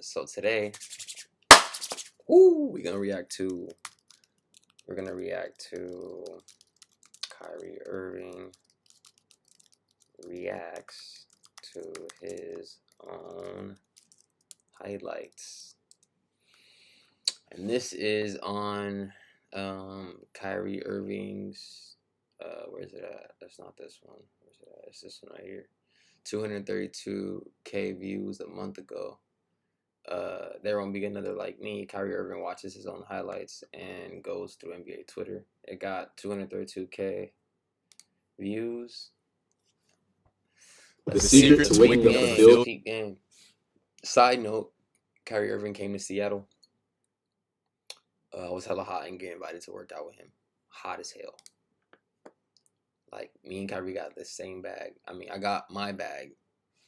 So today, we're gonna react to Kyrie Irving reacts to his own highlights, and this is on Kyrie Irving's. Where's it at? That's not this one. Where's it at? It's this one right here. 232K views a month ago. There won't be another like me. Kyrie Irving watches his own highlights and goes through NBA Twitter. It got 232K views. The secret to waking up the field. Peak game. Side note: Kyrie Irving came to Seattle. I was hella hot and get invited to work out with him. Hot as hell. Like, me and Kyrie got the same bag. I mean, I got my bag.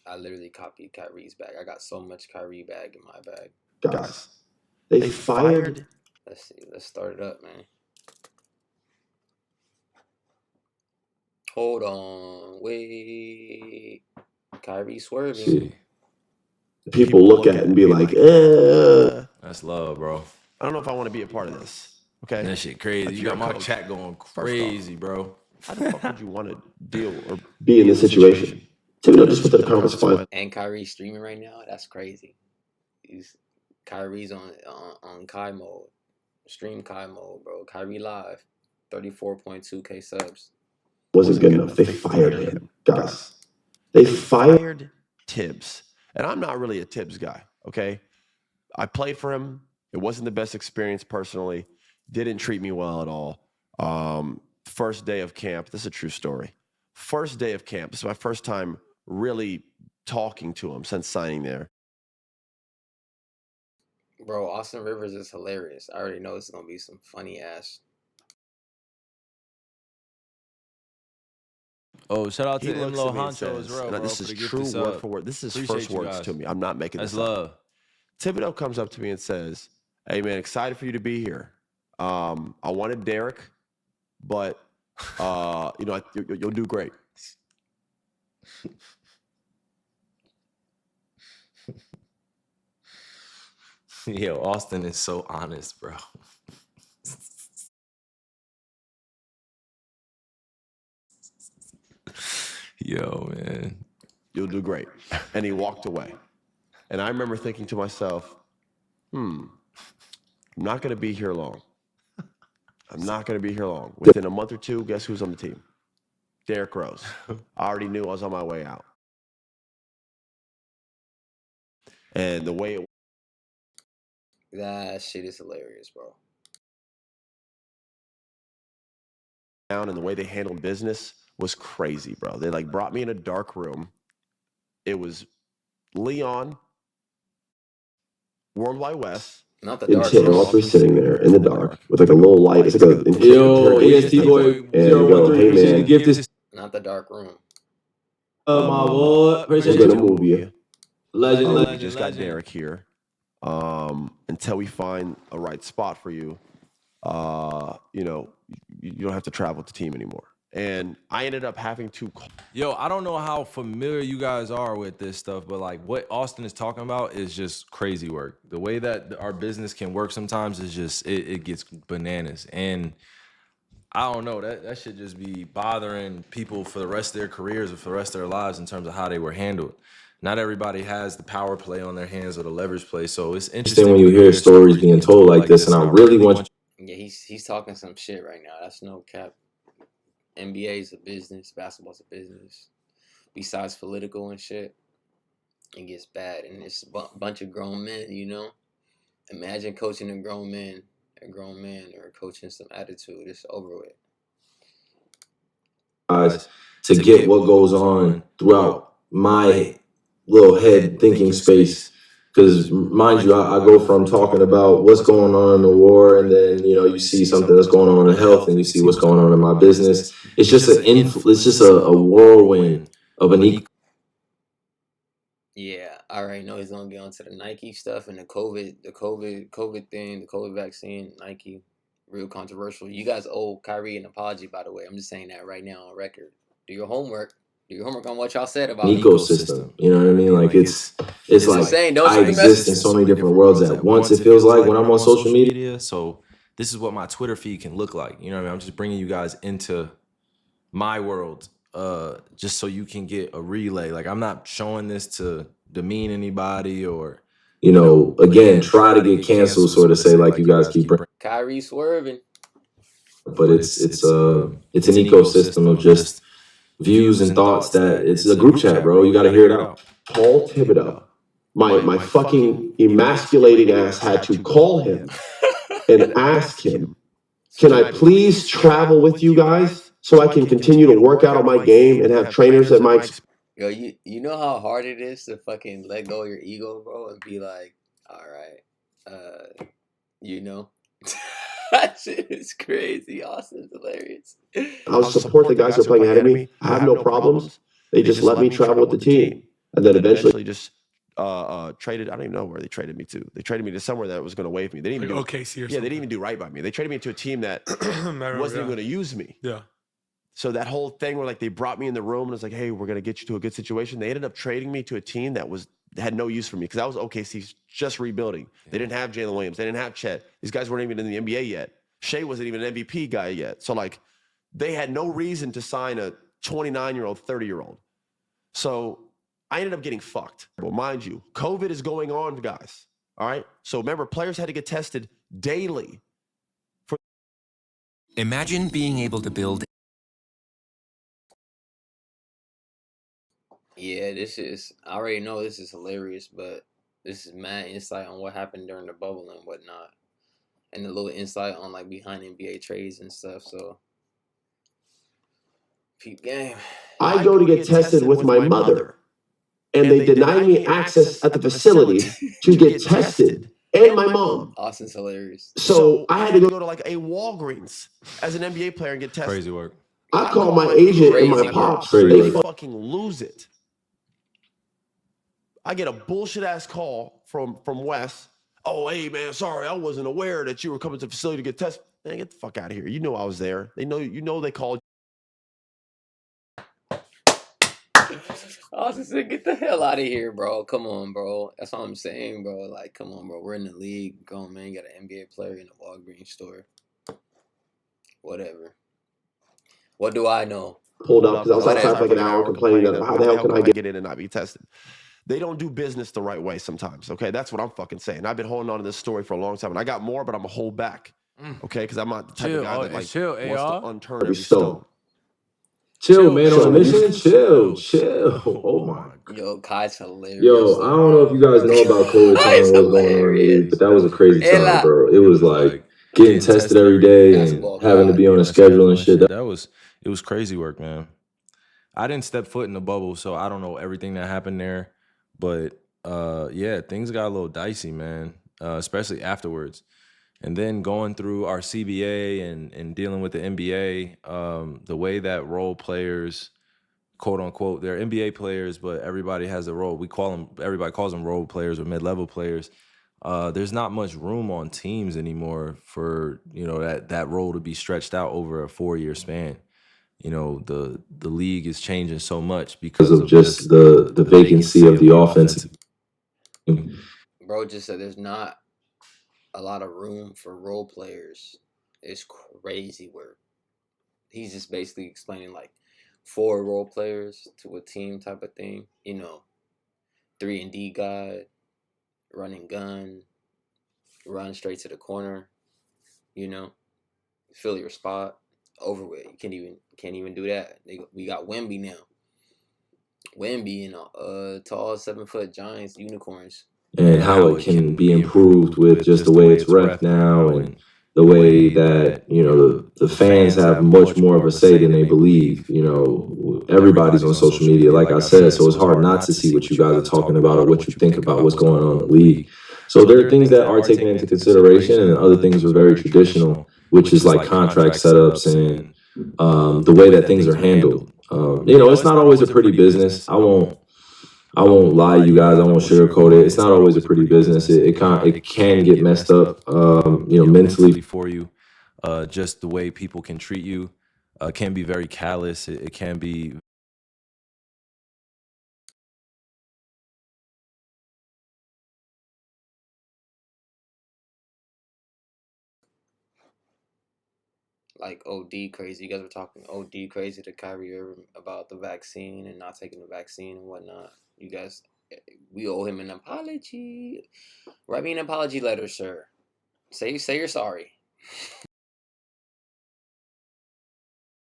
I literally copied Kyrie's bag. I got so much Kyrie bag in my bag. Guys, they fired. Let's see. Let's start it up, man. Hold on. Wait. Kyrie swerving. See, people look at it and be like, That's love, bro. I don't know if I want to be a part of this. Okay. That shit crazy. You got my chat going crazy, bro. How the fuck would you want to deal or be in this situation? Thibodeau just went to the conference final. And Kyrie's streaming right now. That's crazy. Kyrie's on Kai mode. Stream Kai mode, bro. Kyrie live. 34.2K subs. Wasn't good enough. They fired him, guys. They fired Tibbs. And I'm not really a Tibbs guy, okay? I played for him. It wasn't the best experience personally. Didn't treat me well at all. First day of camp. This is a true story. First day of camp. This is my first time really talking to him since signing there. Bro, Austin Rivers is hilarious. I already know it's going to be some funny ass. Oh, shout out to Imlo Honcho as well, bro. This is true word for word. This is his first words to me. I'm not making this up. That's love. Thibodeau comes up to me and says, "Hey, man, excited for you to be here. I wanted Derek, but, you'll do great." Yo, Austin is so honest, bro. Yo, man. "You'll do great." And he walked away. And I remember thinking to myself, I'm not going to be here long. I'm not going to be here long. Within a month or two, guess who's on the team? Derrick Rose. I already knew I was on my way out. And the way it... That shit is hilarious, bro. And the way they handled business was crazy, bro. They brought me in a dark room. It was Leon, World Wide West. Not the dark room. All three sitting there in the dark with a little light. It's like a yo, EST boy 013. Hey, man. Give this. Not the dark room. My boy. Appreciate you. Move you. Legend. We just got Derek here. Until we find a right spot for you, you don't have to travel with the team anymore. And I ended up having to... Yo, I don't know how familiar you guys are with this stuff, but like what Austin is talking about is just crazy work. The way that our business can work sometimes is just, it gets bananas. And I don't know, that should just be bothering people for the rest of their careers or for the rest of their lives in terms of how they were handled. Not everybody has the power play on their hands or the leverage play. So it's interesting when you hear stories being told like this, and I really want... Yeah, he's talking some shit right now. That's no cap. NBA is a business. Basketball's a business. Besides political and shit, it gets bad. And it's a bunch of grown men, you know? Imagine coaching a grown man or coaching some attitude. It's over with. Guys, to get what goes on throughout my little head thinking space. Because, mind you, I go from talking about what's going on in the war, and then, you see something that's going on in health, and you see what's going on in my business. It's just a whirlwind of an Yeah, I already know he's gonna get onto the Nike stuff and the COVID thing, the COVID vaccine, Nike, real controversial. You guys owe Kyrie an apology, by the way. I'm just saying that right now on record. Do your homework. Do your homework on what y'all said about an me. ecosystem. You know what I mean? Like it's like insane. Don't I shoot the exist messenger. in so many different worlds at once. It feels like when I'm on social media. So this is what my Twitter feed can look like. You know what I mean? I'm just bringing you guys into my world, just so you can get a relay. Like I'm not showing this to demean anybody or, You know, again, try to get canceled, sort of say like you guys keep bringing. Kyrie swerving. But it's an ecosystem of just views and thoughts that it's a group chat, bro. You got to hear it out. Paul Thibodeau, my fucking emasculating ass had to call him and ask him, can I please travel with you guys so I can continue to work out on my game and have trainers at my Yo, you know how hard it is to fucking let go of your ego, bro, and be like, all right, you know. That shit is crazy. Austin's hilarious. I'll support the guys who are playing ahead of me. I have no problems. They just let me travel with the team. And then eventually just traded. I don't even know where they traded me to. They traded me to somewhere that was going to waive me. They didn't even like OKC or yeah, something. they didn't even do right by me. They traded me to a team that wasn't even going to use me. Yeah. So that whole thing where like they brought me in the room and it was like, hey, we're going to get you to a good situation. They ended up trading me to a team that had no use for me because I was OKC just rebuilding. They didn't have Jalen Williams. They didn't have Chet. These guys weren't even in the NBA yet. Shea wasn't even an MVP guy yet. So like they had no reason to sign a 29-year-old, 30-year-old. So I ended up getting fucked. Well, mind you, COVID is going on, guys. All right. So remember, players had to get tested daily. Imagine being able to build. Yeah, I already know this is hilarious, but this is mad insight on what happened during the bubble and whatnot. And a little insight on like behind NBA trades and stuff. So, peep game. I go to get tested with my mother, and they deny me access at the facility to get tested, and my mom. Austin's hilarious. So I had to go to like a Walgreens as an NBA player and get tested. crazy work. I call my agent and my pops. They fucking lose it. I get a bullshit ass call from Wes. Oh, hey man, sorry, I wasn't aware that you were coming to the facility to get tested. Man, get the fuck out of here. You know I was there. They know they called. Austin said, get the hell out of here, bro. Come on, bro. That's what I'm saying, bro. Like, come on, bro. We're in the league. Grown man got an NBA player in a Walgreens store. Whatever. What do I know? Pulled up because I was outside for like an hour complaining that how the hell can I get in and not be tested? They don't do business the right way sometimes, okay? That's what I'm fucking saying. I've been holding on to this story for a long time, and I got more, but I'm going to hold back, okay? Because I'm not the type of guy that like wants to unturn every stone. Chill, man, on a mission. Chill. Oh my God. Yo, Kai's hilarious. Yo, I don't know if you guys know about COVID time and what's going on in the league, but that was a crazy time, bro. It was like getting tested every day and having to be on a schedule and shit. It was crazy work, man. I didn't step foot in the bubble, so I don't know everything that happened there. But yeah, things got a little dicey, man, especially afterwards. And then going through our CBA and dealing with the NBA, the way that role players, quote unquote, they're NBA players, but everybody has a role. Everybody calls them role players or mid-level players. There's not much room on teams anymore for, that role to be stretched out over a 4-year span. The league is changing so much because of just the vacancy of the offensive. Bro just said there's not a lot of room for role players. It's crazy work. He's just basically explaining like 4 role players to a team type of thing. 3-and-D guy, running gun, run straight to the corner. Fill your spot. Over with. You can't even do that. We got Wemby now. Wemby and tall 7-foot giants, unicorns. And how it can be improved with just the way it's ref now and the way that, the fans have much more of a say than they believe. Everybody's on social media, like I said, so it's hard not to see what you guys are talking about or what you think about what's going on in the league. So there are things that are taken into consideration and other things are very traditional, which is like contract setups and the way that things are handled. It's not always a pretty business. I won't lie to you guys. I won't sugarcoat it. It's not always a pretty business. It can get messed up, mentally for you. Just the way people can treat you can be very callous. It can be like OD crazy. You guys were talking OD crazy to Kyrie Irving about the vaccine and not taking the vaccine and whatnot. You guys, we owe him an apology. Write me an apology letter, sir. Say you're sorry.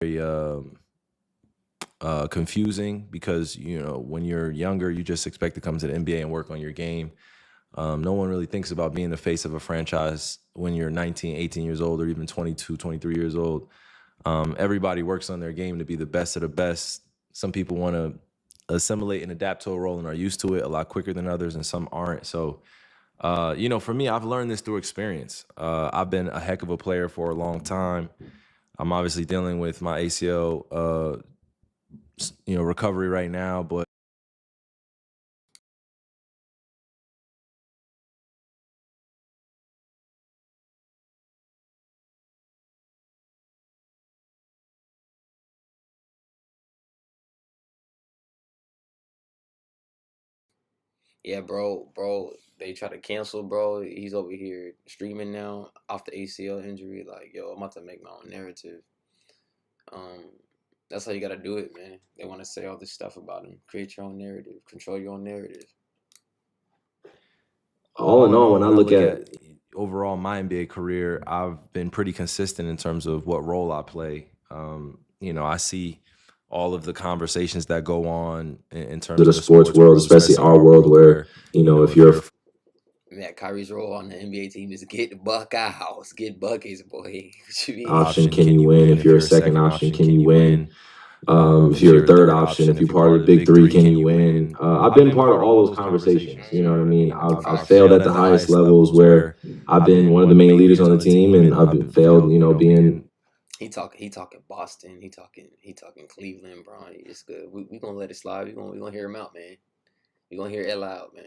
Very confusing because when you're younger, you just expect to come to the NBA and work on your game. No one really thinks about being the face of a franchise when you're 19, 18 years old, or even 22, 23 years old. Everybody works on their game to be the best of the best. Some people want to assimilate and adapt to a role and are used to it a lot quicker than others, and some aren't. So, for me, I've learned this through experience. I've been a heck of a player for a long time. I'm obviously dealing with my ACL, recovery right now, but Yeah, bro. They try to cancel, bro. He's over here streaming now off the ACL injury. Like, yo, I'm about to make my own narrative. Um, that's how you gotta do it, man. They want to say all this stuff about him. Create your own narrative. Control your own narrative. All in all, when I look at overall my NBA career, I've been pretty consistent in terms of what role I play. I see all of the conversations that go on in terms the of the sports world, especially our world, where if you're a Yeah, Kyrie's role on the NBA team is get the buck out, get buckets, boy. What you mean? option, can you win? If you're a second option, can you win? If you're a third option, if you're part of the big three, can you win? I've been part of all those conversations. You know what I mean? I've failed at the highest levels where I've been one of the main leaders on the team, and I've failed, being. He talking Boston. He talking Cleveland, bro. It's good. We gonna let it slide. We gonna hear him out, man. We gonna hear Ella out, man.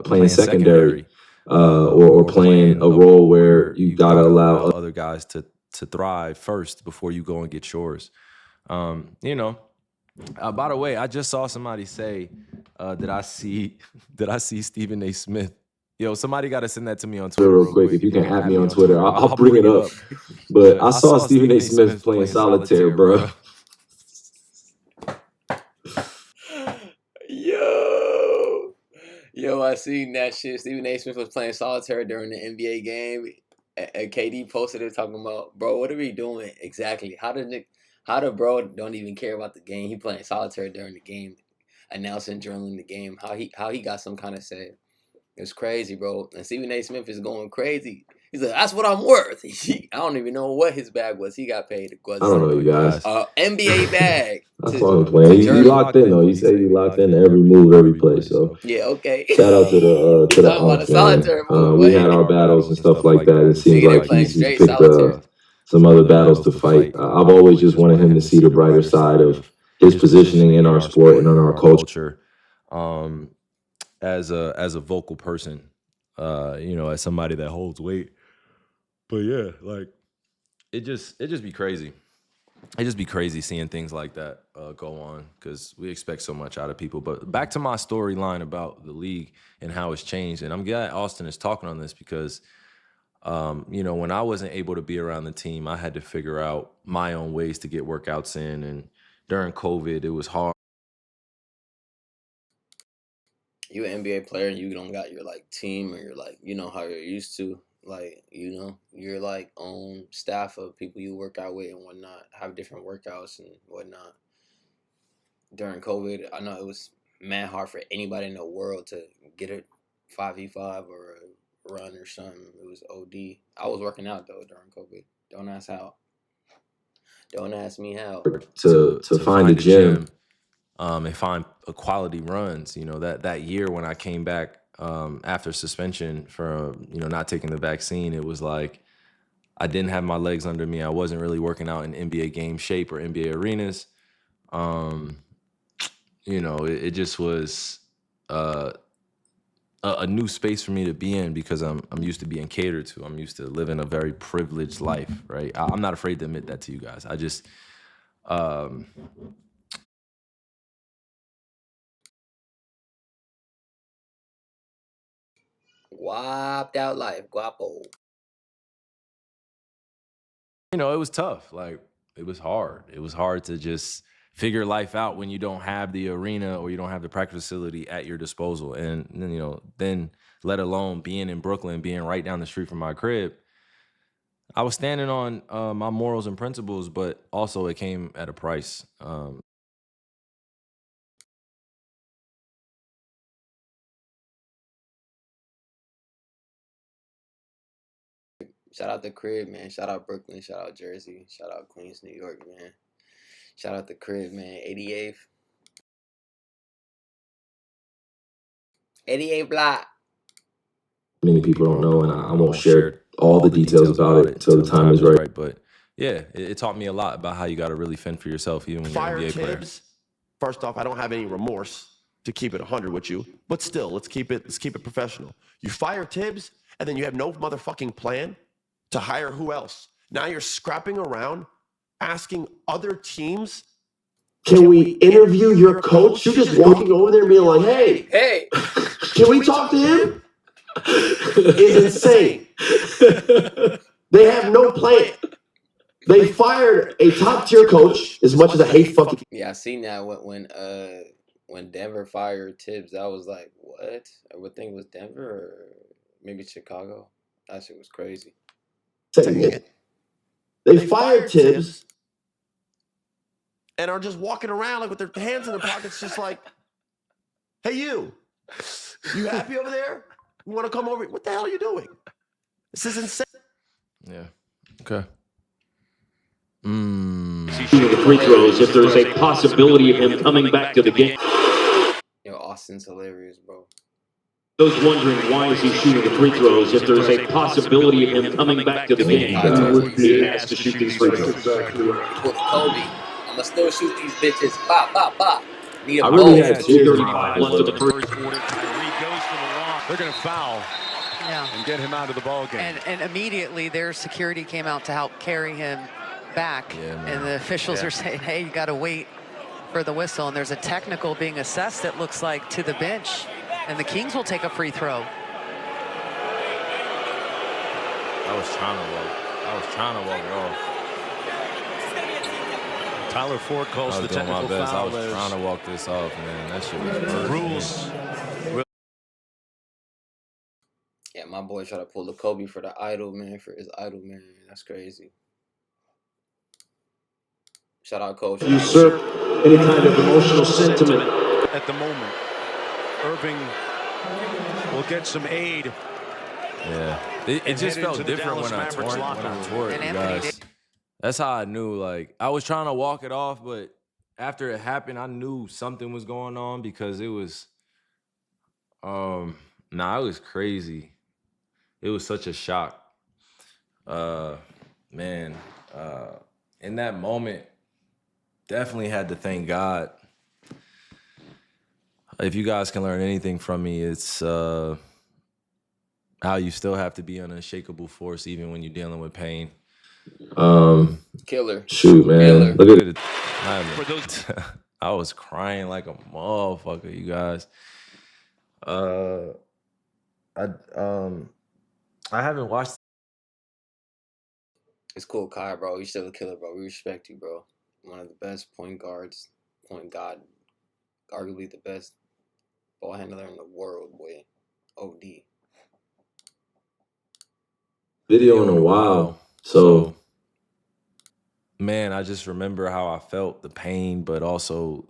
Playing secondary, or playing a role where you gotta allow other guys to thrive first before you go and get yours. By the way, I just saw somebody say, did I see Stephen A. Smith? Yo, somebody got to send that to me on Twitter real quick. If you can at me on Twitter, I'll bring it up. But I saw Stephen A. Smith playing solitaire, bro. Yo, I seen that shit. Stephen A. Smith was playing solitaire during the NBA game. And KD posted it talking about, bro, what are we doing exactly? How the bro don't even care about the game? He playing solitaire during the game, announcing, journaling the game. How he got some kind of say. It's crazy, bro. And Stephen A. Smith is going crazy. He's like, that's what I'm worth. I don't even know what his bag was. He got paid. I don't know, you guys. NBA bag. I saw him playing. He locked in though. He said he locked in every move, every play. So yeah, okay. Shout out to the man. We had our battles and stuff like that. It seems like he's picked some other battles to fight. I've always just wanted him to see the brighter side of his positioning in our sport and in our culture. As a vocal person, as somebody that holds weight. But yeah, like it just be crazy. It just be crazy seeing things like that go on because we expect so much out of people. But back to my storyline about the league and how it's changed, and I'm glad Austin is talking on this because, when I wasn't able to be around the team, I had to figure out my own ways to get workouts in, and during COVID, it was hard. You an NBA player and you don't got your team or you're how you're used to. You're on staff of people you work out with and whatnot, have different workouts and whatnot. During COVID, I know it was mad hard for anybody in the world to get a 5v5 or a run or something. It was OD. I was working out though during COVID. Don't ask how. Don't ask me how. To find a gym. And find quality runs. That year when I came back after suspension for not taking the vaccine, it was like I didn't have my legs under me. I wasn't really working out in NBA game shape or NBA arenas. It just was a new space for me to be in because I'm used to being catered to. I'm used to living a very privileged life, right? I'm not afraid to admit that to you guys. I just Guapped out life, guapo. You know, it was tough. Like, it was hard. It was hard to just figure life out when you don't have the arena or you don't have the practice facility at your disposal. And then, you know, then let alone being in Brooklyn, being right down the street from my crib, I was standing on my morals and principles, but also it came at a price. Shout out the crib, man. Shout out Brooklyn. Shout out Jersey. Shout out Queens, New York, man. Shout out the crib, man. 88th. 88 block. Many people don't know, and I won't share all the details about it until the time is right. But yeah, it taught me a lot about how you got to really fend for yourself, even when you're an NBA player. First off, I don't have any remorse to keep it 100 with you, but still, let's keep it professional. You fire Tibbs, and then you have no motherfucking plan to hire who else. Now you're scrapping around, asking other teams, Can we interview your coach? You're just walking over there and being like, hey, can we talk to him? Is insane. They have no plan. They fired a top tier coach. As much as I hate fucking. Yeah, I seen that when Denver fired Tibbs. I was like, what? I would think it was Denver or maybe Chicago. That shit was crazy. They fired Tibbs and are just walking around like with their hands in their pockets, just like, hey, you happy over there? You want to come over? What the hell are you doing? This is insane. Yeah. Okay. Shooting the free throws if there's a possibility of him coming back to the game. Yo, Austin's hilarious, bro. Those wondering why is he shooting the free throws if there's a possibility of him coming back to the game. He has to shoot these free throws. With Kobe, I'ma still shoot these bitches. Bop, bop, bop. Need a I really ball. had tears in my 35 eyes. left of the first Kyrie goes to the line. They're going to foul and get him out of the ball game. And immediately their security came out to help carry him back. And the officials are saying, hey, you got to wait for the whistle. And there's a technical being assessed, it looks like, to the bench. And the Kings will take a free throw. I was trying to walk it off. Tyler Ford calls the technical foul. I was trying to walk this off, man. That shit was Rules. Yeah, my boy tried to pull the Kobe for the idol, man, for his idol, man. That's crazy. Shout out, Coach. usurp any kind of emotional sentiment. At the moment, Irving will get some aid. Yeah, it just head felt into the different when I Dallas Mavericks tore it, And you Anthony guys. That's how I knew. Like, I was trying to walk it off, but after it happened, I knew something was going on because it was, it was crazy. It was such a shock. Man, in that moment, definitely had to thank God. If you guys can learn anything from me, it's how you still have to be an unshakable force even when you're dealing with pain. Killer. Shoot, man. Killer. Look at it. I was crying like a motherfucker, you guys. I haven't watched. It's cool, Kai, bro. You still a killer, bro. We respect you, bro. One of the best point guards, arguably the best ball handler in the world, boy. OD. Video in a while. So, man, I just remember how I felt, the pain, but also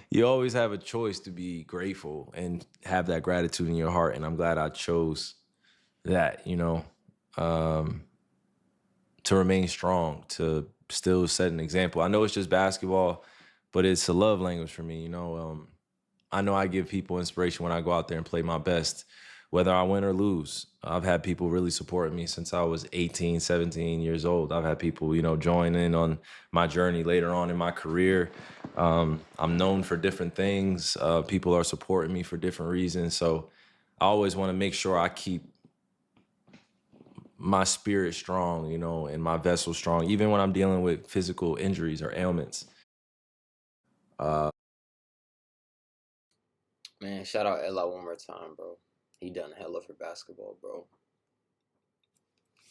you always have a choice to be grateful and have that gratitude in your heart. And I'm glad I chose that, to remain strong, to still set an example. I know it's just basketball, but it's a love language for me, I know I give people inspiration when I go out there and play my best, whether I win or lose. I've had people really support me since I was 18, 17 years old. I've had people, join in on my journey later on in my career. I'm known for different things. People are supporting me for different reasons. So I always want to make sure I keep my spirit strong, and my vessel strong, even when I'm dealing with physical injuries or ailments. Man, shout out Ella one more time, bro. He done hella for basketball, bro.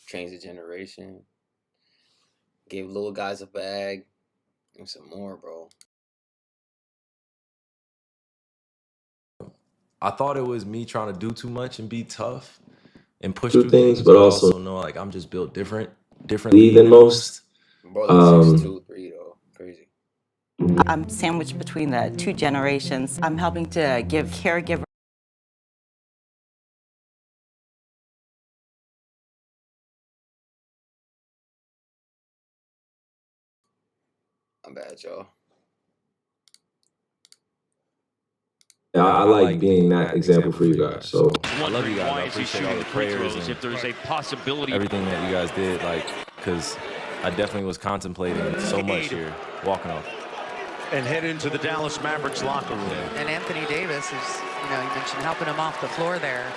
Changed the generation. Gave little guys a bag and some more, bro. I thought it was me trying to do too much and be tough and push Do through things, things, but but I also also know like I'm just built differently than most. Bro, like 6'2", 3 though. Crazy. I'm sandwiched between the two generations. I'm helping to give caregiver. I'm bad, y'all. I like being that example for you guys. So I love you guys. I appreciate all the prayers and if there's a possibility. everything that you guys did. Like, because I definitely was contemplating so much here, walking off. And head into the Dallas Mavericks locker room. And Anthony Davis is, you mentioned helping him off the floor there.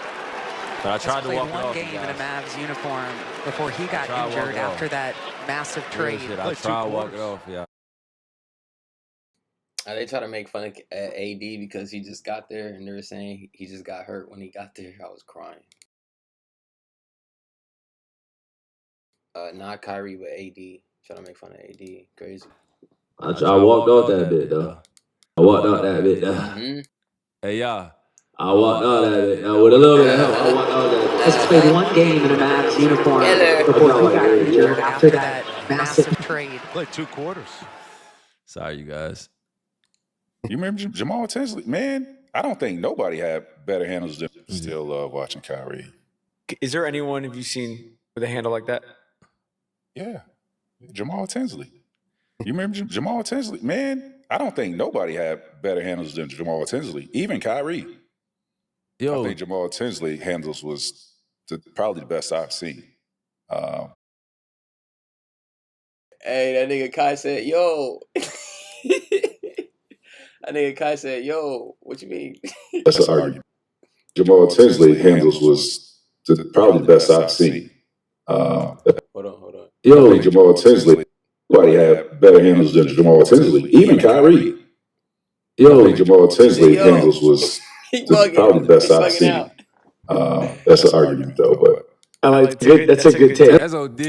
But I tried to played walk it one off. game in a Mavs uniform before he got tried to walk injured it off. after that massive trade. I tried to walk it off, yeah. They try to make fun of AD because he just got there, and they were saying he just got hurt when he got there. I was crying. Not Kyrie, but AD. Trying to make fun of AD. Crazy. I walked out that bit though. I walked out that bit though. Mm-hmm. Hey, yeah. I walked out that bit. With a little bit of help, I walked out that bit. Has played one game in a Mavs uniform before he got injured after that massive trade. Played 2 quarters. Sorry, you guys. You remember Jamal Tinsley? Man, I don't think nobody had better handles than still love watching Kyrie. Is there anyone have you seen with a handle like that? Yeah, Jamal Tinsley. You remember Jamal Tinsley? Man, I don't think nobody had better handles than Jamal Tinsley, even Kyrie. Yo, I think Jamal Tinsley handles was probably the best I've seen. Hey, that nigga Kai said, yo. That nigga Kai said, yo, what you mean? That's an argument. Jamal Tinsley handles was probably the best I've seen. Hold on. Yo, I think Jamal Tinsley, nobody had better handles than Jamal Tinsley, even Kyrie. Yo, I think Jamal Tinsley handles was probably the best I've seen. That's an argument though, but I like that's a good take. That's OD.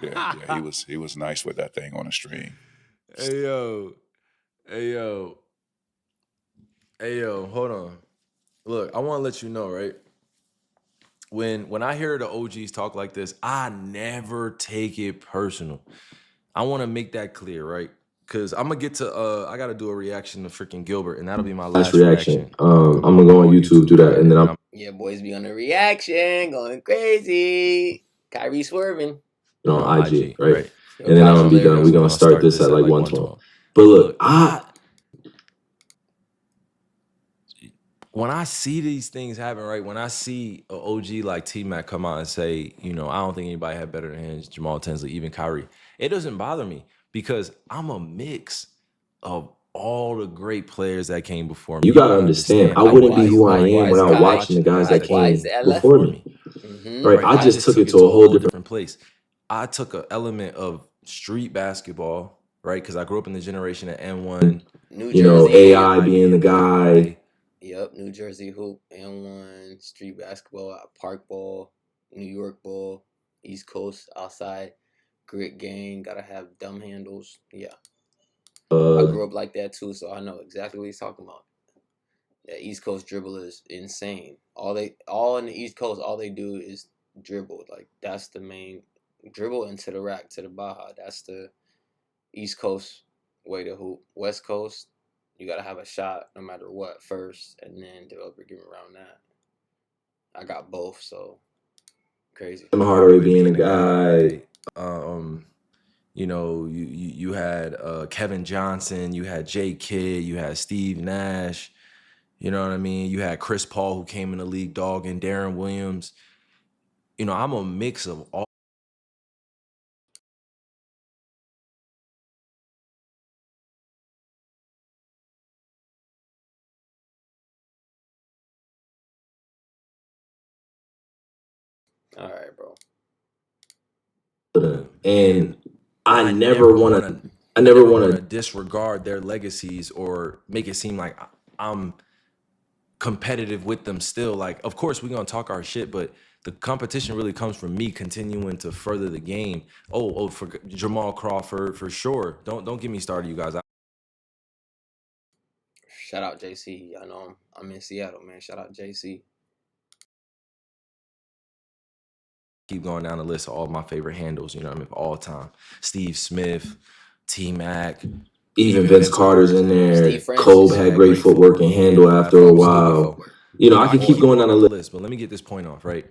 yeah, he was nice with that thing on the string. Hey yo, hold on. Look, I want to let you know, right? When I hear the OGs talk like this, I never take it personal. I want to make that clear, right? Because I'm gonna get to I gotta do a reaction to freaking Gilbert, and that'll be my last reaction. I'm gonna go on YouTube, do that, and then Yeah, boys be on the reaction, going crazy. Kyrie swerving. On IG, right? And then I'm gonna be done. We're gonna start this at like 112. But look, when I see these things happen, right? When I see an OG like T-Mac come out and say, I don't think anybody had better than him, Jamal Tinsley, even Kyrie, it doesn't bother me because I'm a mix of all the great players that came before me. You gotta understand, I wouldn't be who I am without watching the guys that came before me. Right? I just took it to a whole different place. I took an element of street basketball, right? Because I grew up in the generation of N1. AI being the guy. Yep, New Jersey hoop, N1, street basketball, park ball, New York ball, East Coast, outside, grit gang, gotta have dumb handles. Yeah. I grew up like that too, so I know exactly what he's talking about. That East Coast dribble is insane. All in the East Coast, all they do is dribble. Like, that's the main dribble into the rack, to the Baja. That's the East Coast way to hoop. West Coast, you got to have a shot no matter what first, and then develop your game around that. I got both, so crazy. Tim Hardaway being a guy. You had Kevin Johnson, you had Jay Kidd, you had Steve Nash. You know what I mean? You had Chris Paul, who came in the league, dog, and Darren Williams. I'm a mix of all. All right, bro. And I never want to disregard their legacies or make it seem like I'm competitive with them still. Like, of course, we're going to talk our shit, but The competition really comes from me continuing to further the game. For Jamal Crawford, for sure. Don't get me started, you guys. Shout out JC. I know I'm in Seattle, man. Shout out JC. Keep going down the list of all my favorite handles, you know what I mean, of all time. Steve Smith, T-Mac. Even Vince Carter's in there. Kobe had great footwork and handle after a while. You know, I can keep going down the list. But let me get this point off, right?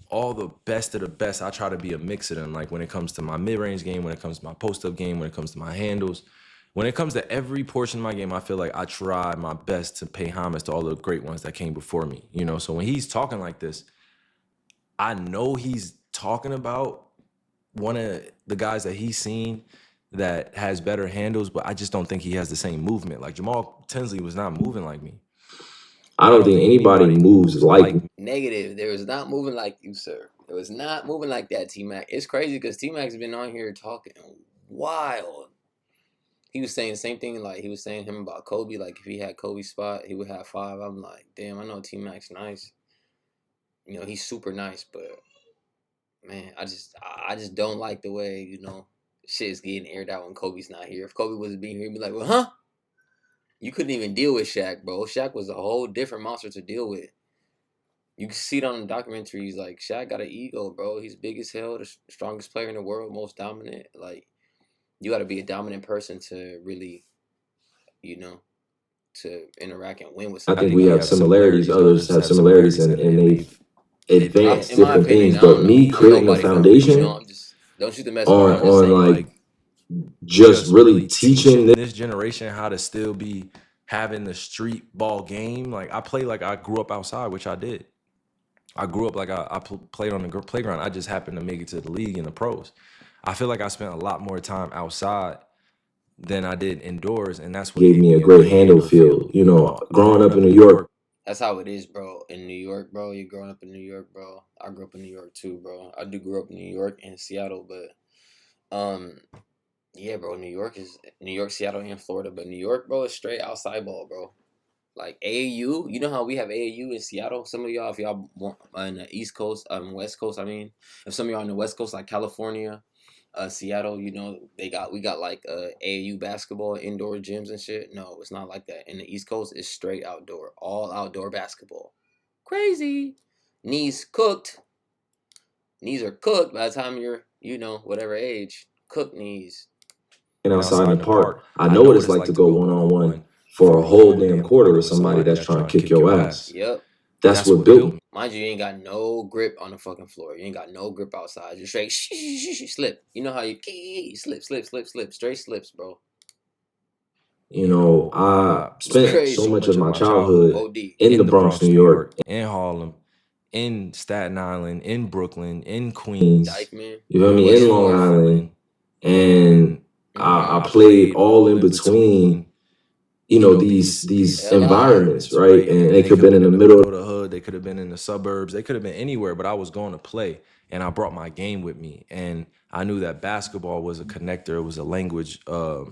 All the best of the best, I try to be a mix of them. Like when it comes to my mid-range game, when it comes to my post-up game, when it comes to my handles, when it comes to every portion of my game, I feel like I try my best to pay homage to all the great ones that came before me. You know, so when he's talking like this, I know he's talking about one of the guys that he's seen that has better handles, but I just don't think he has the same movement. Like Jamal Tinsley was not moving like me. I don't think anybody moves like me. Negative. There was not moving like you, sir. It was not moving like that, T-Mac. It's crazy because T-Mac's been on here talking wild. He was saying the same thing, like he was saying him about Kobe. Like if he had Kobe's spot, he would have 5. I'm like, damn, I know T-Mac's nice. You know, he's super nice, but man, I just don't like the way, you know, shit's getting aired out when Kobe's not here. If Kobe wasn't being here, he'd be like, well, huh? You couldn't even deal with Shaq, bro. Shaq was a whole different monster to deal with. You can see it on the documentaries. Like, Shaq got an ego, bro. He's big as hell, the strongest player in the world, most dominant. Like, you got to be a dominant person to really, you know, to interact and win with somebody. I think we have similarities. Others have similarities, and they've advanced different things. But me creating a foundation don't shoot the mess on like just really teaching this generation how to still be having the street ball game. Like I play like I grew up outside, which I did. I grew up like I played on the playground. I just happened to make it to the league and the pros. I feel like I spent a lot more time outside than I did indoors, and that's what gave me a great handle feel. You know, growing up in New York. That's how it is, bro. In New York, bro. You growing up in New York, bro. I grew up in New York too, bro. I do grow up in New York and Seattle, but yeah, bro. New York, Seattle, and Florida, but New York, bro, is straight outside ball, bro. Like AAU, you know how we have AAU in Seattle. Some of y'all, if y'all want on the East Coast, West Coast, I mean, if some of y'all on the West Coast, like California, Seattle, you know, we got like AAU basketball, indoor gyms and shit. No, it's not like that. In the East Coast, it's straight outdoor, all outdoor basketball. Crazy. Knees cooked. Knees are cooked by the time you're, you know, whatever age. Cooked knees. And outside in the park, I know what it's like to go one-on-one for a whole damn quarter with somebody that's trying to kick your ass. Yep. That's what built me. Mind you, you ain't got no grip on the fucking floor. You ain't got no grip outside. You're straight slip. You know how you slip, straight slips, bro. You know, I spent so much of my childhood in the Bronx, New York, in Harlem, in Staten Island, in Brooklyn, in Queens. Dykeman. You feel me? In Long Island, and I played all in between. You know, these environments, right? And they could have been in the middle of the hood. They could have been in the suburbs. They could have been anywhere, but I was going to play, and I brought my game with me. And I knew that basketball was a connector. It was a language. It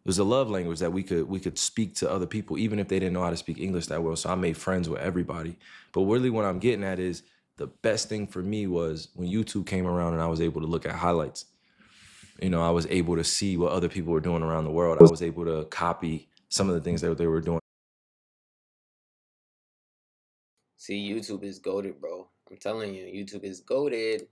was a love language that we could speak to other people, even if they didn't know how to speak English that well. So I made friends with everybody. But really what I'm getting at is the best thing for me was when YouTube came around and I was able to look at highlights. You know, I was able to see what other people were doing around the world. I was able to copy some of the things that they were doing. See, YouTube is goated, bro. I'm telling you, YouTube is goated.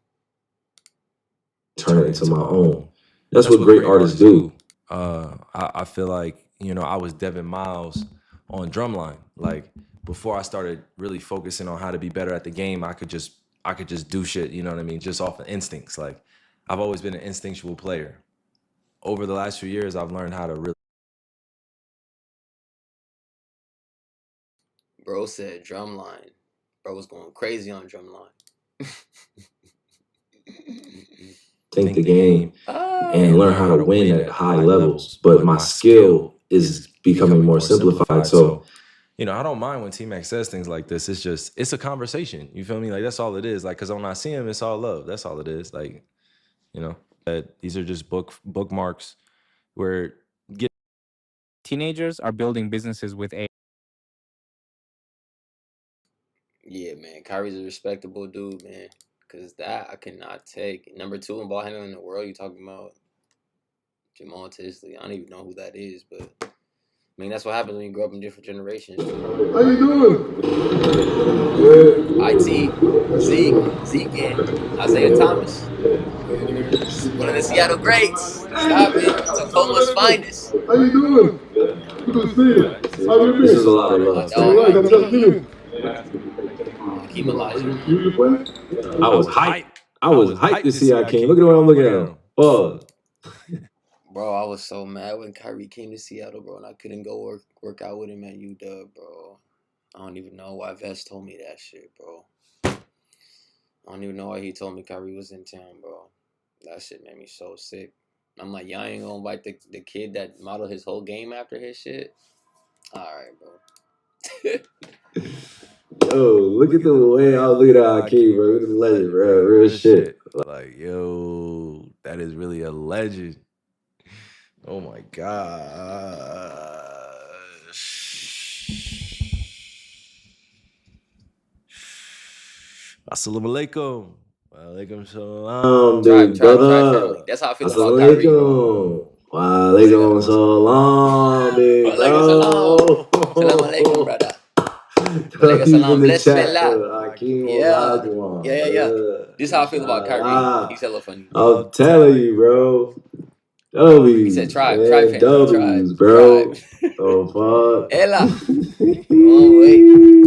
Turn it into my own. That's what great artists do. I feel like, you know, I was Devin Miles on drumline. Like before I started really focusing on how to be better at the game, I could just do shit, you know what I mean? Just off of instincts. Like I've always been an instinctual player. Over the last few years, I've learned how to really. Bro said drumline. Bro was going crazy on drumline. Think the game and learn how to win at high levels. But my skill is becoming more simplified. So, you know, I don't mind when T-Mac says things like this. It's a conversation. You feel me? Like, that's all it is. Like, because when I see him, it's all love. That's all it is. Like, you know, these are just bookmarks where teenagers are building businesses with AI. Yeah, man. Kyrie's a respectable dude, man. Because that I cannot take. Number 2 in ball handling in the world, you talking about Jamal Tinsley. I don't even know who that is, but I mean, that's what happens when you grow up in different generations. How you doing? IT, Zeke, and Isaiah Thomas. One of the Seattle greats. Stop it. Tacoma's finest. How you doing? Good to see you. How you been? This is a lot of love. All Right, I'm just you. Hakeem Elijah. I was hyped. I was hyped to see Hakeem. Look at what I'm looking at him. Pause. Bro, I was so mad when Kyrie came to Seattle, bro, and I couldn't go work out with him at UW, bro. I don't even know why Vest told me that shit, bro. I don't even know why he told me Kyrie was in town, bro. That shit made me so sick. I'm like, y'all ain't gonna invite the kid that modeled his whole game after his shit? Alright, bro. Yo, look at the way I look at Hakeem, bro. Look at the legend, bro. Real shit. Like, yo, that is really a legend. Oh my gosh. Assalamu alaikum. Walaikum salam. Big brother. That's how I feel about Kyrie, bro. Walaikum salam, big bro. Salam alaikum, brother. Walaikum salam. Bless Hakeem. Yeah. This is how I feel about Kyrie. He's hella funny. I'm telling you, bro. W's. He said, tribe, man, tribe, W's, bro. Oh, fuck. Ella. Oh, wait.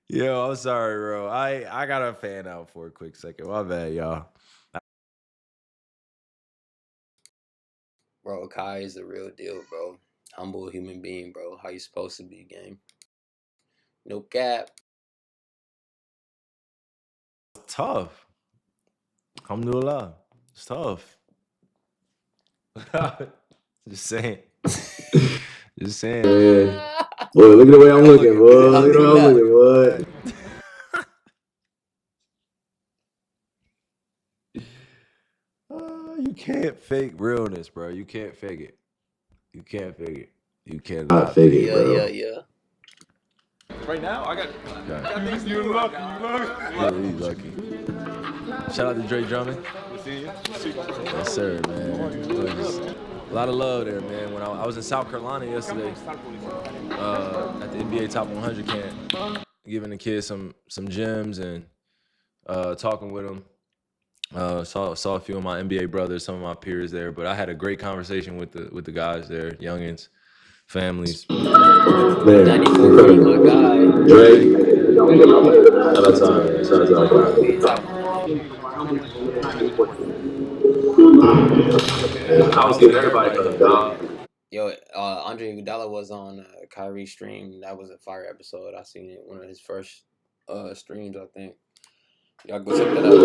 Yo, I'm sorry, bro. I got a fan out for a quick second. My bad, y'all. Bro, Kai is the real deal, bro. Humble human being, bro. How you supposed to be, game? No cap. Tough. Alhamdulillah. It's tough. Just saying. Just saying. Boy, look at the way I'm looking, boy. Look at the way I'm looking, boy. You can't fake realness, bro. You can't fake it. You can't fake it. You cannot fake it, bro. Yeah. Right now, I got you lucky. Yeah, he's lucky. Shout out to Dre Drummond. Yes, sir, man. A lot of love there, man. When I was in South Carolina yesterday at the NBA Top 100 camp, giving the kids some gems and talking with them. Saw a few of my NBA brothers, some of my peers there, but I had a great conversation with the guys there, youngins, families. Man, 94, my guy. Dre. Shout out to I was giving everybody a dog. Yo, Andre Iguodala was on Kyrie's stream. That was a fire episode. I seen it, one of his first streams, I think. Y'all go check that out.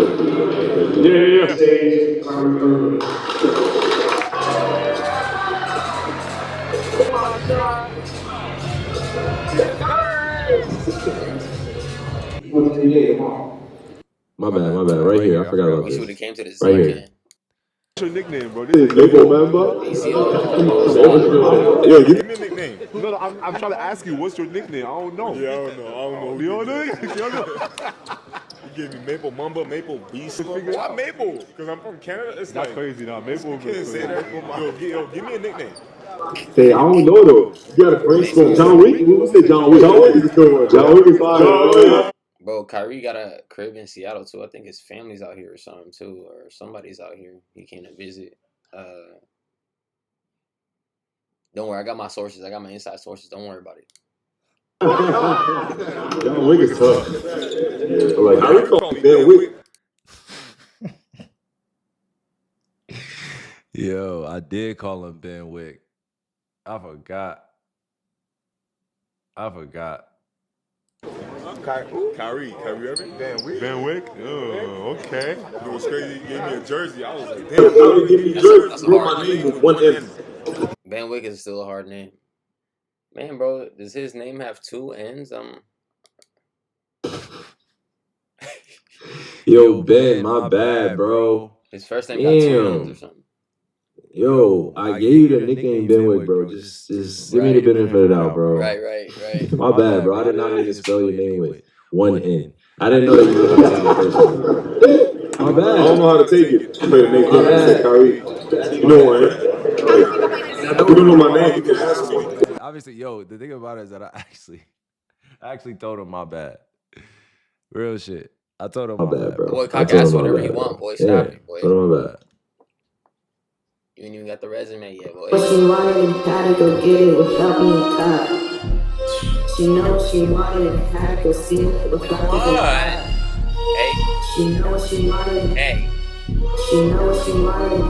My bad. Right here. I forgot about He this. should have came to this Right here. What's your nickname, bro? This is Maple Mamba. Yo, give me a nickname. No, I'm trying to ask you, what's your nickname? I don't know. Yeah, I don't know. You don't know? You don't know? You gave me Maple Mamba, Maple Beast. Why Maple? Because I'm from Canada. It's not like, crazy now. Maple. You can't say that. Yo, give me a nickname. Say, I don't know though. You got a brainstorm. John Wick? Who said John Wick? John Wick is a good one. John Wick is fire. Bro, Kyrie got a crib in Seattle too. I think his family's out here or something too, or somebody's out here. He came to visit. Don't worry, I got my sources. I got my inside sources. Don't worry about it. John Wick is tough. I'm like, Kyrie called me Ben Wick. Yo, I did call him Ben Wick. I forgot. Kyrie Irving? Ben Wick? Oh, okay. It was crazy. He gave me a jersey. I was like, damn. Kyrie gave me a jersey. Wrote my name with one N. Ben Wick is still a hard name. Man, bro, does his name have 2 N's? Yo, Ben, my bad, bro. His first name got 2 N's or something. yo, I gave you the nickname Benwick, bro. Just give me the benefit of the doubt, bro. Right. My bad, bro. I did not mean to spell your name with one N. I didn't know that you were going to take it personally. My bad. I don't know how to take it. Play the name I said Kyrie. You know what? Like, you don't know my name, you can ask me. Obviously, yo, the thing about it is that I actually told him my bad. Real shit. I told him my bad, bro. Boy, I can ask whatever you want, boy. Stop it, boy. Told him my bad. You ain't even got the resume yet, boy. What she wanted and had to go get it without being caught. She knows she wanted and had to go see it without being caught. Hey. She know what she wanted. Hey. She know what she wanted.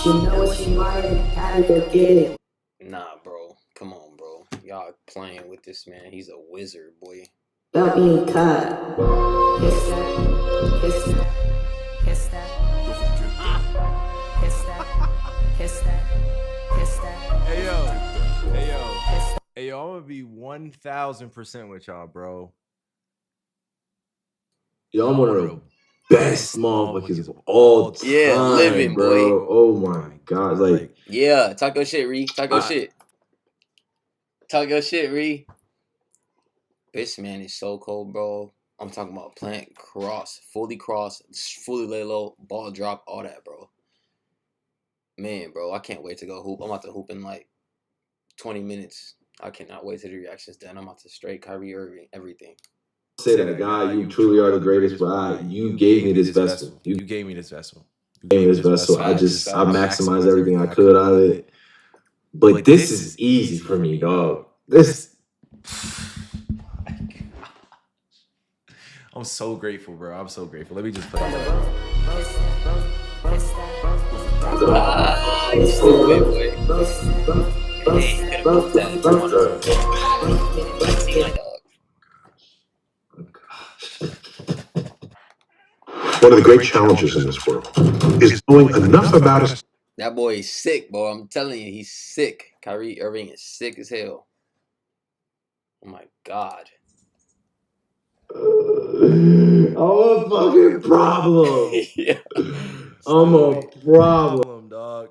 She know what she wanted and had to go get it. Nah, bro. Come on, bro. Y'all playing with this man. He's a wizard, boy. Without being caught. Kiss that. Kiss that. Kiss that. Kiss that. Kiss that. Kiss that. Hey yo, I'm gonna be 1,000% with y'all, bro. Yo, I'm one of the best motherfuckers of all time. Yeah, living, bro. boy. Oh my god, like yeah, talk your shit, Ree. Talk your shit. Talk your shit, Ree. This man is so cold, bro. I'm talking about plant cross, fully lay low, ball drop, all that, bro. Man, bro, I can't wait to go hoop. I'm about to hoop in like 20 minutes. I cannot wait till the reaction's done. I'm about to straight Kyrie Irving, everything. Say that, guy, you truly are the greatest, but you gave me this vessel. You gave me this vessel. You gave me this vessel. I maximized everything I could out of it. But this is easy for me, dog. This. I'm so grateful, bro. I'm so grateful. Let me just play. You stupid, boy. Hey, One of the great challenges in this world is knowing enough about us. That boy is sick, bro. I'm telling you, he's sick. Kyrie Irving is sick as hell. Oh my god. I'm a fucking problem. Yeah. I'm a problem, dog.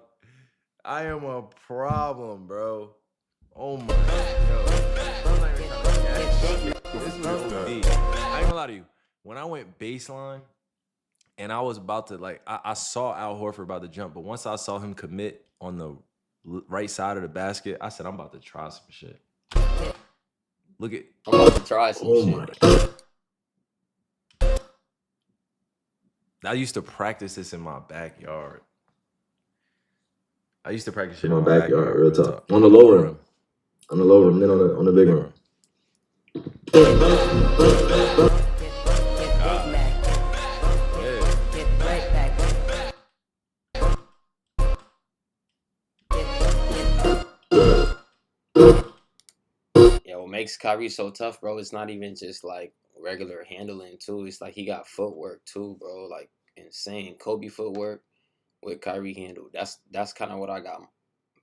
I am a problem, bro. Oh my god. This was OD. I ain't gonna lie to you. When I went baseline and I was about to I saw Al Horford about to jump, but once I saw him commit on the right side of the basket, I said, I'm about to try some shit. Look at. I'm about to try some shit. I used to practice this in my backyard. I used to practice shit in my backyard, real talk. On the low rim. On the low rim, then on the big rim. Yeah, what makes Kyrie so tough, bro, it's not even just like regular handling too. It's like he got footwork too, bro. Like insane Kobe footwork with Kyrie handle. That's kind of what I got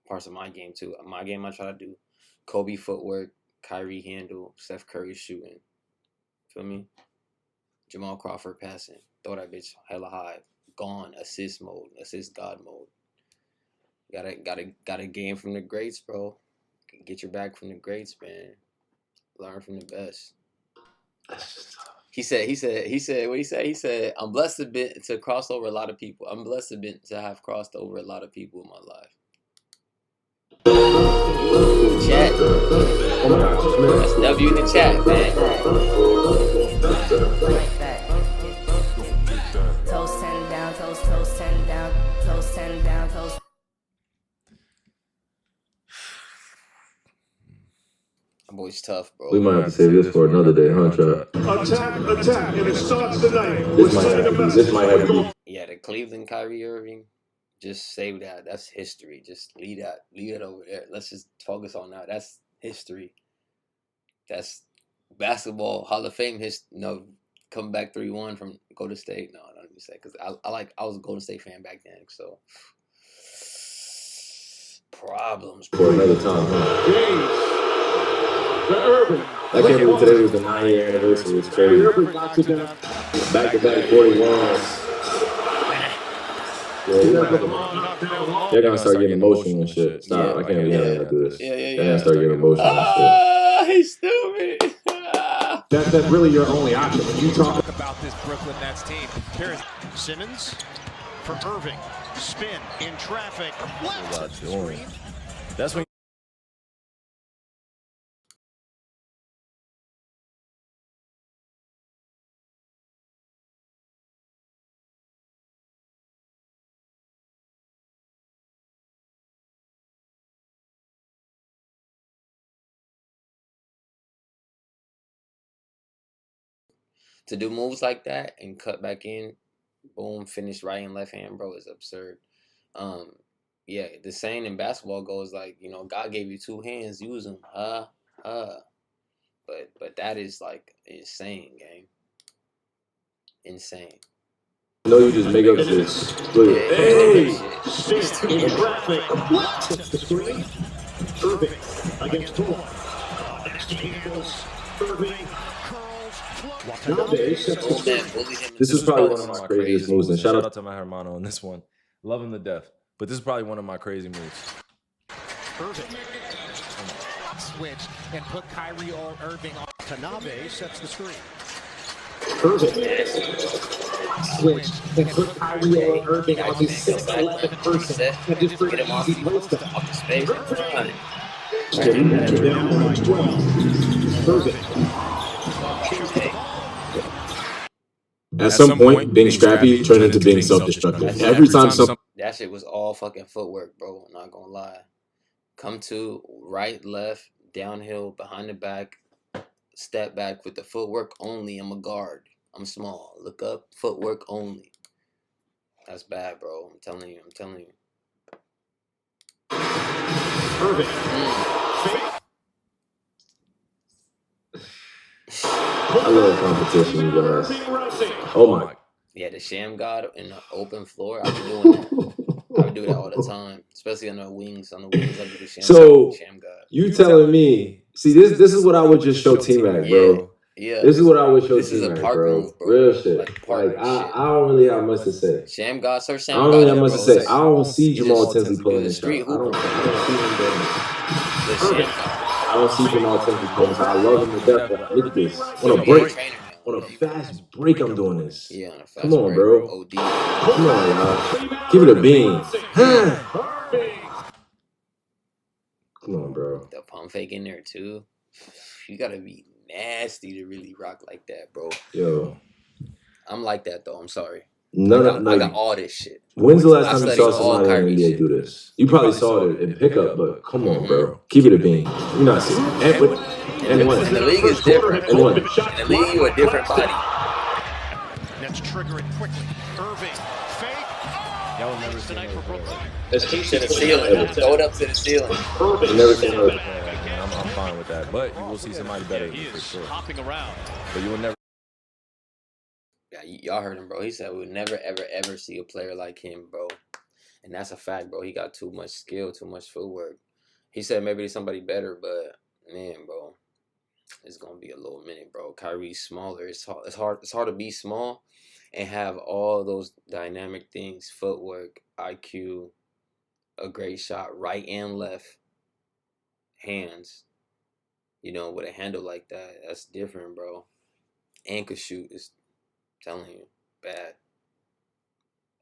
parts of my game too. My game I try to do Kobe footwork, Kyrie handle, Steph Curry shooting. Feel me? Jamal Crawford passing. Throw that bitch hella high. Gone. Assist mode. Assist God mode. Got a game from the greats, bro. Get your back from the greats, man. Learn from the best. That's just tough. He said, what he said? He said, I'm blessed to cross over a lot of people. I'm blessed to have crossed over a lot of people in my life. Chat. That's W in the chat, man. Toes 10 down, toes 10 down, toes 10 down, toes. That boy's tough, bro. We might have to save this for another day, huh, Chad? Attack, and it starts tonight. This might have to be. Yeah, the Cleveland Kyrie Irving. Just save that. That's history. Just leave it over there. Let's just focus on that. That's history. That's basketball Hall of Fame history. No, come back 3-1 from Golden State. No, don't even say, because I was a Golden State fan back then. So problems For another time. I can't believe today was the 9-year anniversary. It's crazy. Back-to-back 41s. They're gonna start getting emotional and shit. Stop. I can't be having to do this. They're gonna start getting emotional and shit. Ah, he's stupid. That's really your only option. When you talk about this Brooklyn Nets team. Here's Simmons for Irving. Spin in traffic. That's when. To do moves like that and cut back in, boom, finish right and left hand, bro, is absurd. Yeah, the saying in basketball goes like, you know, God gave you two hands, use them, But that is like insane, gang. Insane. No, you just make up this. Hey! In traffic. Irving against Bullock. Next handles. Irving. This is probably one of my craziest moves. And shout out to my hermano on this one. Love him to death. But this is probably one of my crazy moves. Irving. Switch and put Kyrie Irving on. Tanabe sets the screen. Irving. Switch and put Kyrie Irving on his 6'11" person. And just for an easy post up. Off the space. Down by 12. Irving. At some point, being scrappy turned into being self-destructive. Every time that shit was all fucking footwork, bro. I'm not gonna lie. Come to right, left, downhill, behind the back, step back with the footwork only. I'm a guard. I'm small. Look up, footwork only. That's bad, bro. I'm telling you. Irving. I love competition, you guys. Oh my. Yeah, the sham god in the open floor. I be doing that. I would do that all the time, especially on the wings. I do the sham god. You telling me? See, this is what I would just show T-Mac, bro. Yeah. This is what I would show This is a T-Mac, park bro. move, bro. Real shit. Like I don't really have much to say. Sham god, sir. Sham I don't god. really have much to say. I don't see Jamal Tinsley pulling this street shot. I don't The see him doing sham god. I don't see Jamal Tinsley pulling this. I love him to death, but look at this. On a break. On a fast break, I'm doing this. Yeah, on a fast Come on, break, bro. OD. Come on, y'all. Give it a beam. Come on, bro. The pump fake in there too. You gotta be nasty to really rock like that, bro. Yo. I'm like that though. I'm sorry. I got all this shit. When's the last time you saw somebody in the NBA do this? You probably saw it in pickup, but come on, bro. Keep it a beam. You're not seeing it. And one. The league is different. And one. In the league, you a different body. Let's trigger it quickly. Irving. Fake. Y'all will never see tonight for Brooklyn. Let's keep to the ceiling. Throw it up to the ceiling. Never seen it. I'm fine with that. But you will see somebody better for sure. Hopping around. But you will never. Yeah, y'all heard him, bro. He said we'll never, ever see a player like him, bro. And that's a fact, bro. He got too much skill, too much footwork. He said maybe there's somebody better, but man, bro, it's gonna be a little minute, bro. Kyrie's smaller. It's hard to be small and have all those dynamic things: footwork, IQ, a great shot, right and left, hands. You know, with a handle like that, that's different, bro. And could shoot. Is telling you, bad.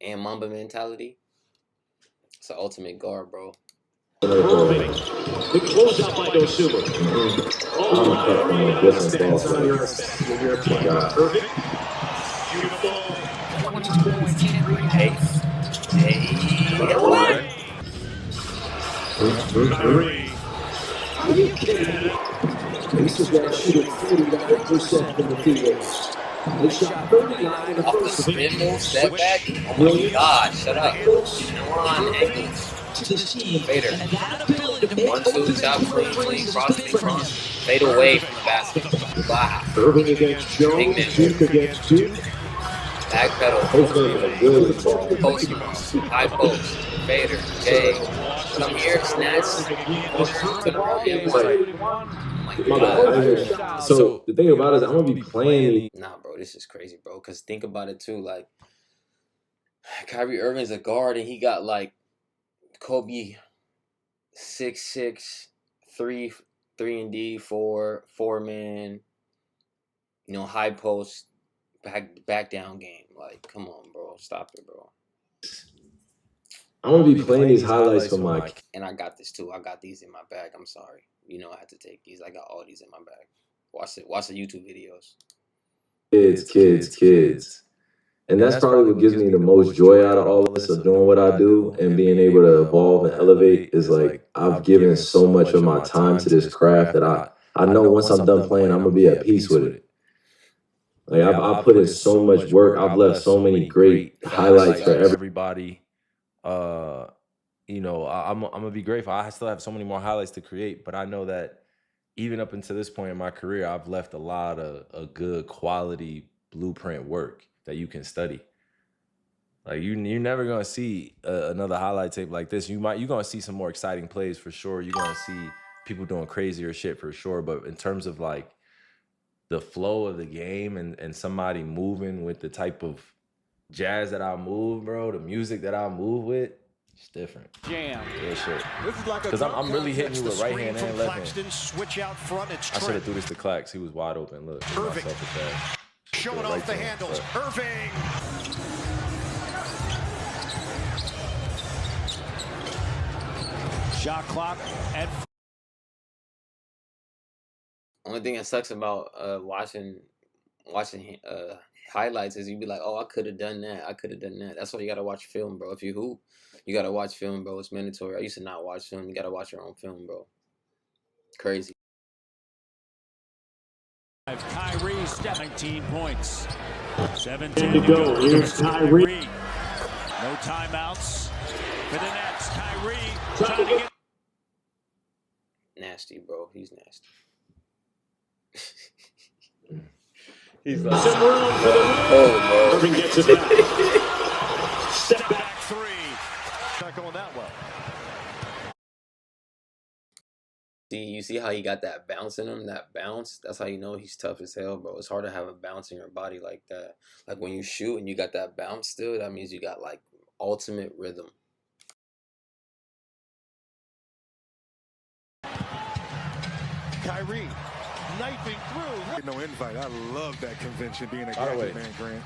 And Mamba mentality. It's an ultimate guard, bro. Irving. The closeout by Dosuba. Irving. Hey. Are you kidding me? Pacers got shooting 49% from the field. They shot 39 in the Off the first spin move, step back. Oh my God, shut up. One angles. Fader. 1-2, chop, clean, cross. Fade away from the basket. Wow. Irving against Jones, Duke against Duke. Back pedal. Post cross. High post. Fader. J. Come here, snatch. To the right. So the thing about it is I'm gonna be playing. Nah, bro, this is crazy, bro. Cause think about it too, like Kyrie Irving's a guard, and he got like Kobe 6'6", 3-and-D, 4-man, high post, back down game. Like, come on, bro. Stop it, bro. I'm gonna be playing these highlights for my. And I got this too. I got these in my bag. I'm sorry. I had to take these. I got all these in my bag. Watch the YouTube videos. Kids. And that's probably what gives me the most joy out of all of this, of doing what I do and being able to evolve and elevate, is like I've given so much of my time to this craft that I know once I'm done playing, I'm gonna be at peace with it. Like I put in so much work. I've left so many great highlights for everybody. I'm gonna be grateful. I still have so many more highlights to create, but I know that even up until this point in my career, I've left a lot of good quality blueprint work that you can study. Like you're never gonna see another highlight tape like this. You're gonna see some more exciting plays for sure. You're gonna see people doing crazier shit for sure. But in terms of like the flow of the game and somebody moving with the type of jazz that I move, bro, the music that I move with, it's different. Jam. Real shit. This is like a because I'm really hitting you with right hand and left hand. Switch out front. It's I should have threw this to Clax. He was wide open. Look, Irving showing off the handles. Irving. Shot clock at. Only thing that sucks about watching highlights is you be like, oh, I could have done that. I could have done that. That's why you gotta watch film, bro. If you hoop, you gotta watch film, bro. It's mandatory. I used to not watch film. You gotta watch your own film, bro. Crazy. Kyrie, 17 points. 17 to go. Here's Kyrie. No timeouts for the Nets. Kyrie trying to get. Nasty, bro. He's nasty. He's like, oh, bro. Irving gets it back. Step back three. Not going that well. You see how he got that bounce in him? That bounce? That's how you know he's tough as hell, bro. It's hard to have a bounce in your body like that. Like when you shoot and you got that bounce still, that means you got like ultimate rhythm. Kyrie knifing through. No invite. I love that convention being a graduate, man, Grant.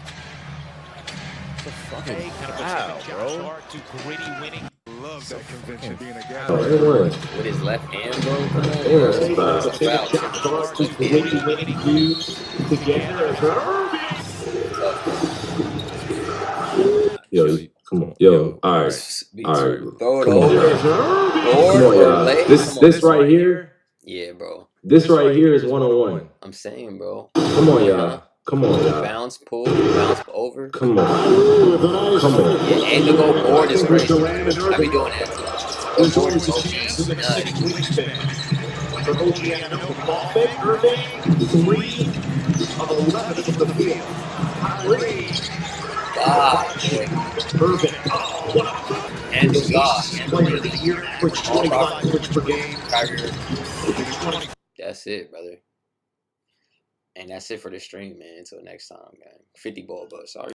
The fucking wow, bro. To gritty winning. Love that convention being a graduate. With his left hand, bro. Come on, Yo, come on. Yo, all right. Throw it over. Come on, y'all. This right here. Yeah, bro. This right here is one-on-one. I'm saying, bro. Come on, y'all. Come on, y'all. Bounce, pull, bounce over. Come on. Come on. Yeah, and to go board is crazy. I be doing that too. Go board is and the God. That's it, brother. And that's it for the stream, man. Until next time, gang. 50 ball, but sorry.